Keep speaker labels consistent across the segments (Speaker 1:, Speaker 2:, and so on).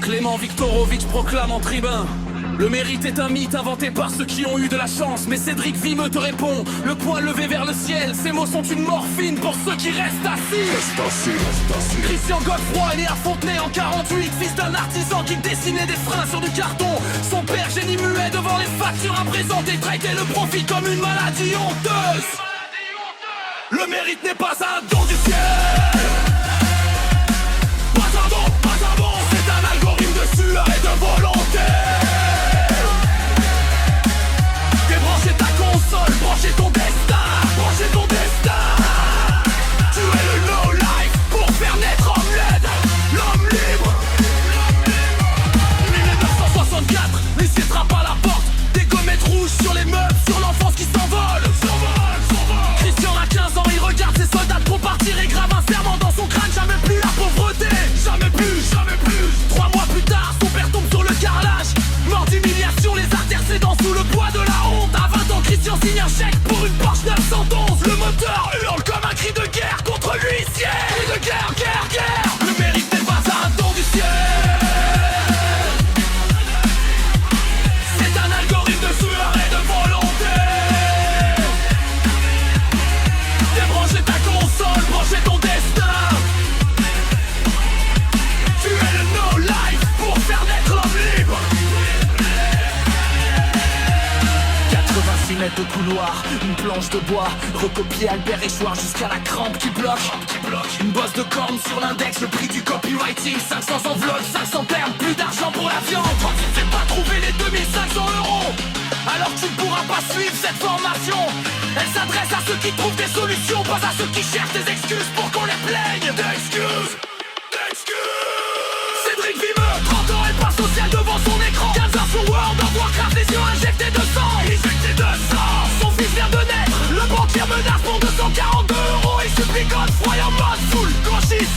Speaker 1: Clément Viktorovitch proclame en tribun: le mérite est un mythe inventé par ceux qui ont eu de la chance. Mais Cédric Vimeux te répond, le poing levé vers le ciel. Ces mots sont une morphine pour ceux qui restent assis. Christian Godefroy est né à Fontenay en 48, fils d'un artisan qui dessinait des freins sur du carton. Son père, génie muet devant les factures imprésentées, traitait le profit comme une maladie honteuse. Le mérite n'est pas un don du ciel. Pas un don, c'est un algorithme de sueur et de volonté. Débrancher ta console, brancher ton destin, brancher ton destin. Tu es le no-life pour faire naître l'homme libre. 1964, l'huissier frappe à la porte. Des gommettes rouges sur les meubles, sur l'enfance qui s'envole. Christian a 15 ans, il regarde ses soldats trop partir et grave un serment dans son crâne. Jamais plus la pauvreté, jamais plus. 3 mois plus tard, son père tombe sur le carrelage. Mort d'humiliation, les artères cédant sous le poids de la honte. À 20 ans, Christian signe un chèque pour une Porsche 911. Le moteur hurle comme un cri de guerre contre l'huissier. Cri de guerre. Le mérite n'est pas un don du ciel. C'est un algorithme de sueur et de volonté. Débrancher ta console, brancher ton destin. Tu es le no-life pour faire naître l'homme libre. 86 mètres de couloir, une planche de bois, recopier Albert Échoir jusqu'à la crampe qui bloque. Une bosse de corne sur l'index, le prix du copywriting, 500 enveloppes, 500 termes, plus d'argent pour la viande. Quand tu ne sais pas trouver les 2500 euros, alors tu ne pourras pas suivre cette formation. Elle s'adresse à ceux qui trouvent des solutions, pas à ceux qui cherchent des excuses pour qu'on les plaigne. D'excuses. Cédric Vimeux, 30 ans et pas social devant son écran. 15 heures sur World of Warcraft, les yeux injectés de sang. Son fils vient de naître, le banquier menace pour 242 euros. Il supplie Godefroy en mode full gauchiste.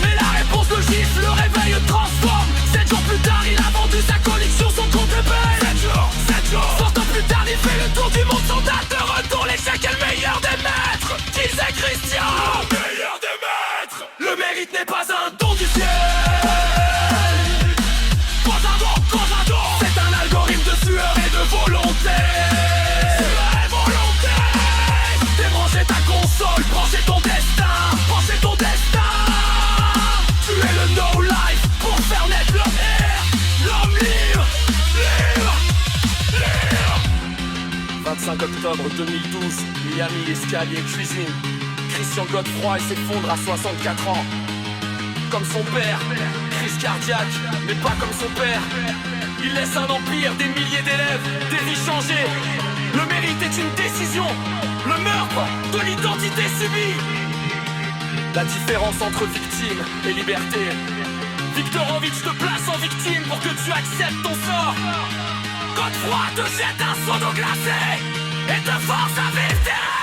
Speaker 1: Mais la réponse le gifle, le réveil le transforme. 7 jours plus tard, il a vendu sa collection, son compte est payé. 7 jours. 100 ans plus tard, il fait le tour du monde sans date de retour. L'échec est le meilleur des maîtres, disait Christian. Le meilleur des maîtres. Le mérite n'est pas un don du ciel. C'est un algorithme de sueur et de volonté. Débrancher ta console, brancher ton destin. Tu es le no-life pour faire naître l'homme libre. 25 octobre 2012, Miami, escalier, cuisine. Christian Godefroy s'effondre à 64 ans. Comme son père, crise cardiaque, mais pas comme son père. Il laisse un empire, des milliers d'élèves, des vies changées. Le mérite est une décision, le meurtre de l'identité subie. La différence entre victime et liberté. Viktorovitch te place en victime pour que tu acceptes ton sort. Godefroy te jette un seau d'eau glacée et te force à vivre tes rêves.